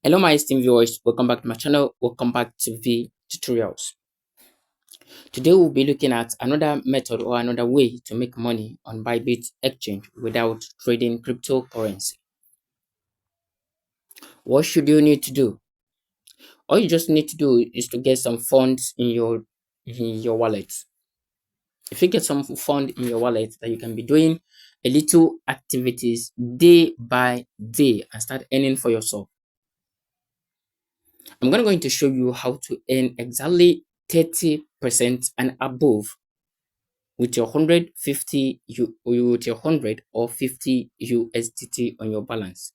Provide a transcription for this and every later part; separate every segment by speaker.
Speaker 1: Hello my esteemed viewers, welcome back to my channel, welcome back to V Tutorials. Today we'll be looking at another method or another way to make money on Bybit exchange without trading cryptocurrency. What should you need to do? All you just need to do is to get some funds in your wallet. If you get some fund in your wallet, that you can be doing a little activities day by day and start earning for yourself. I'm going to show you how to earn exactly 30% and above with your 150 with your 100 or 50 USDT on your balance.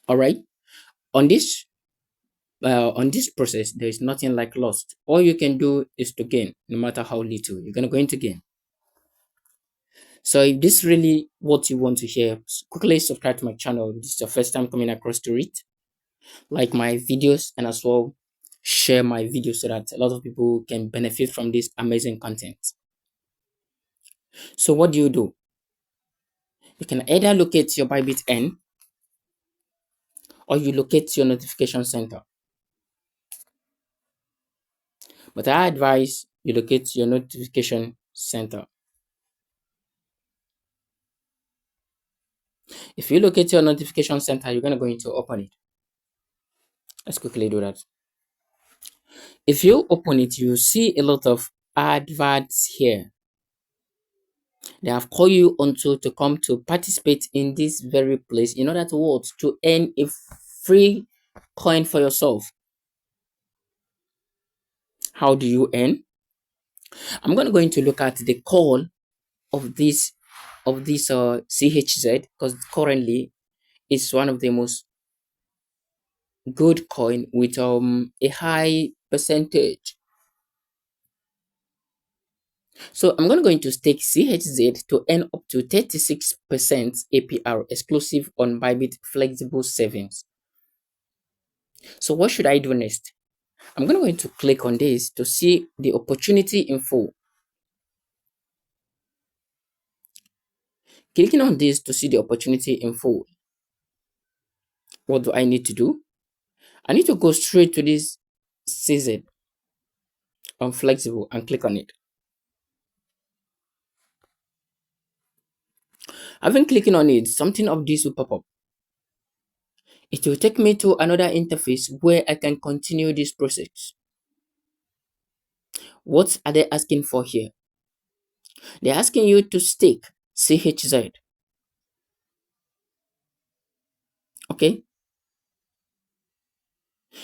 Speaker 1: All right. On this process, there is nothing like lost. All you can do is to gain, no matter how little. You're gonna going to gain. So if this is really what you want to hear, quickly subscribe to my channel. If this is your first time coming across to it. Like my videos and as well share my videos so that a lot of people can benefit from this amazing content. So what do? You can either locate your Bybit N or you locate your notification center. But I advise you locate your notification center. If you locate your notification center, you're going to go into open it. Let's quickly do that. If you open it, you see a lot of adverts here. They have called you onto to come to participate in this very place in order to what? To earn a free coin for yourself. How do you earn? I'm going to look at the call of this CHZ because currently it's one of the most good coin with a high percentage. So I'm going to stake CHZ to earn up to 36% APR exclusive on Bybit flexible savings. So what should I do next? I'm going to click on this to see the opportunity info. Clicking on this to see the opportunity info. What do I need to do? I need to go straight to this CZ on flexible and click on it. Having clicking on it, something of this will pop up. It will take me to another interface where I can continue this process. What are they asking for here? They're asking you to stake CHZ. Okay.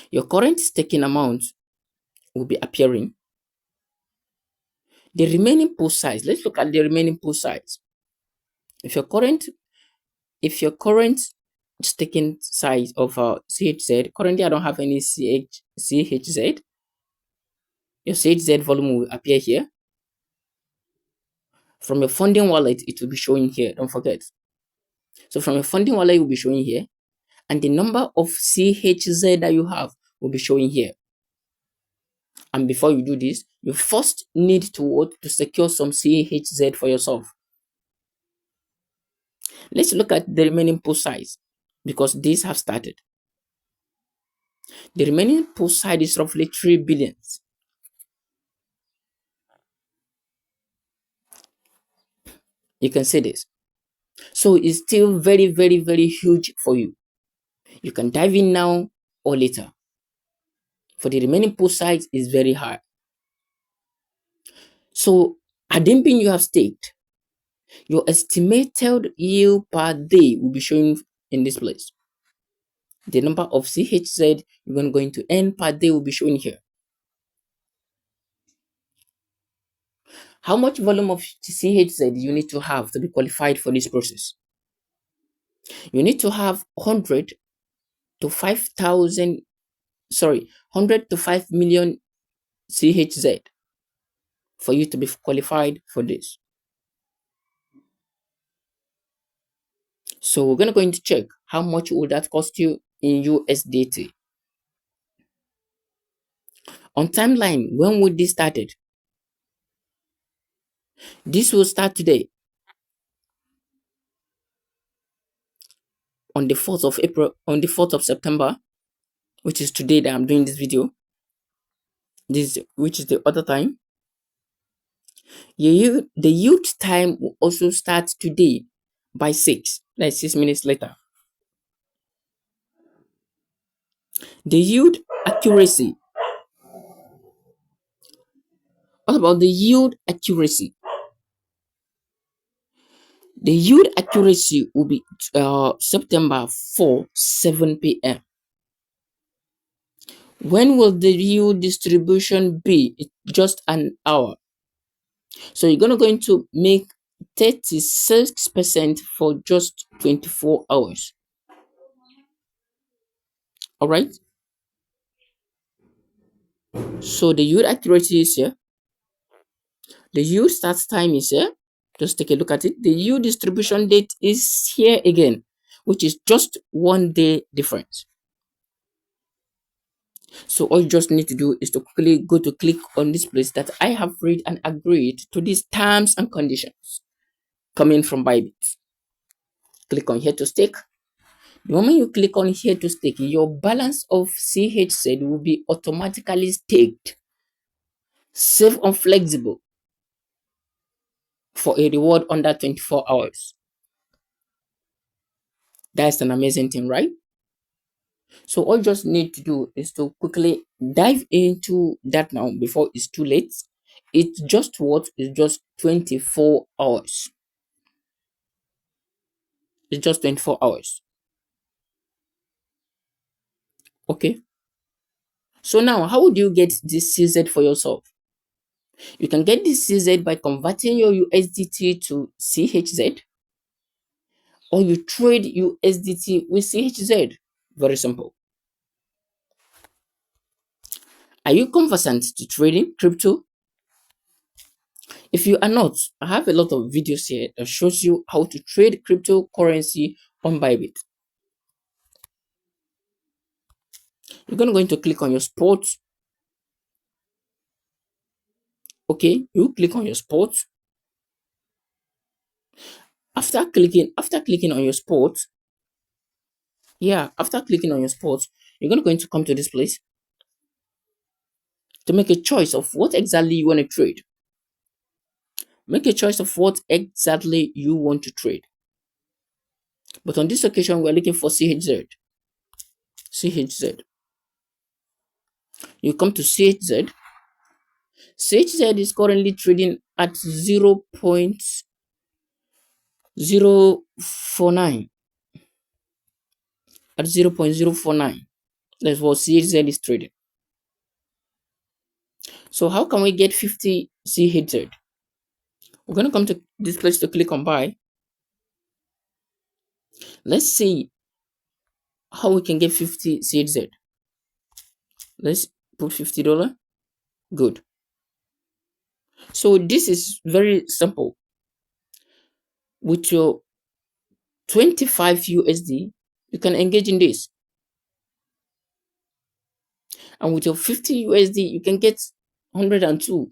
Speaker 1: Your current staking amount will be appearing. The remaining pool size. Let's look at the remaining pool size. If your current staking size of CHZ, currently I don't have any CHZ. Your CHZ volume will appear here. From your funding wallet, it will be showing here. Don't forget. So from your funding wallet, it will be showing here. And the number of CHZ that you have will be showing here. And before you do this, you first need to secure some CHZ for yourself. Let's look at the remaining pool size because these have started. The remaining pool size is roughly 3 billion. You can see this. So it's still very, very, very huge for you. You can dive in now or later. For the remaining pool size is very high. So at the pin you have staked, your estimated yield per day will be showing in this place. The number of CHZ you're going to earn per day will be shown here. How much volume of CHZ you need to have to be qualified for this process? You need to have 100 to 5,000, 100 to 5 million CHZ for you to be qualified for this. So we're going to check how much will that cost you in USDT. On timeline, when would this started? This will start today. on the 4th of April, on the 4th of September, which is today that I'm doing this video, which is the other time. The yield time will also start today by 6, like 6 minutes later. The yield accuracy. What about the yield accuracy? The yield accuracy will be September 4, 7 p.m. When will the yield distribution be? It's just an hour. So you're going to make 36% for just 24 hours. All right. So the yield accuracy is here. The yield start time is here. Just take a look at it. The yield distribution date is here again, which is just 1 day difference. So all you just need to do is to quickly go to click on this place that I have read and agreed to these terms and conditions coming from Bybit. Click on here to stake. The moment you click on here to stake, your balance of CHZ will be automatically staked, safe and flexible, for a reward under 24 hours. That's an amazing thing, right? So all you just need to do is to quickly dive into that now before it's too late. It's just what? It's just 24 hours. It's just 24 hours. Okay. So now, how would you get this CZ for yourself? You can get this CZ by converting your USDT to CHZ, or you trade USDT with CHZ. Very simple. Are you conversant to trading crypto? If you are not, I have a lot of videos here that shows you how to trade cryptocurrency on Bybit. You're going to go into click on your sports. Okay, you click on your sports. After clicking on your sports, after clicking on your sports, you're going to come to this place to make a choice of what exactly you want to trade. Make a choice of what exactly you want to trade. But on this occasion, we're looking for CHZ. CHZ. You come to CHZ. CHZ is currently trading at 0.049. At 0.049. That's what CHZ is trading. So how can we get 50 CHZ? We're going to come to this place to click on buy. Let's see how we can get 50 CHZ. Let's put $50. Good. So this is very simple. With your 25 USD, you can engage in this. And with your 50 USD, you can get 102.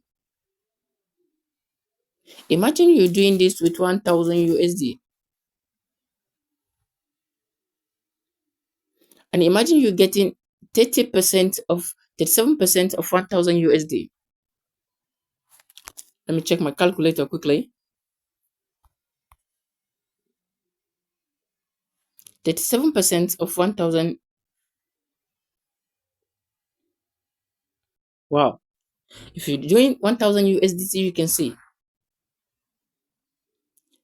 Speaker 1: Imagine you're doing this with 1000 USD. And imagine you're getting 37% of 1000 USD. Let me check my calculator quickly. 37% of 1000. Wow. If you're doing 1000 USDT, you can see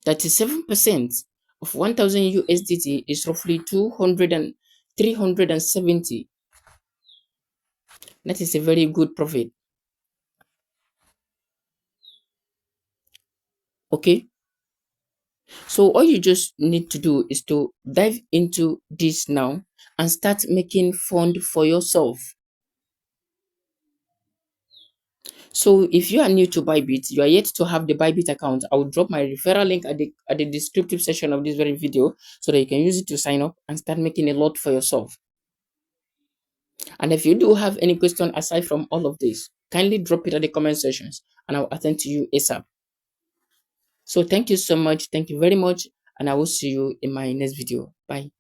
Speaker 1: 37% of 1000 USDT is roughly 200 and 370. That is a very good profit. Okay. So all you just need to do is to dive into this now and start making fund for yourself. So if you are new to Bybit, you are yet to have the Bybit account, I will drop my referral link at the descriptive section of this very video so that you can use it to sign up and start making a lot for yourself. And if you do have any question aside from all of this, kindly drop it at the comment sections and I'll attend to you ASAP. So thank you so much. Thank you very much. And I will see you in my next video. Bye.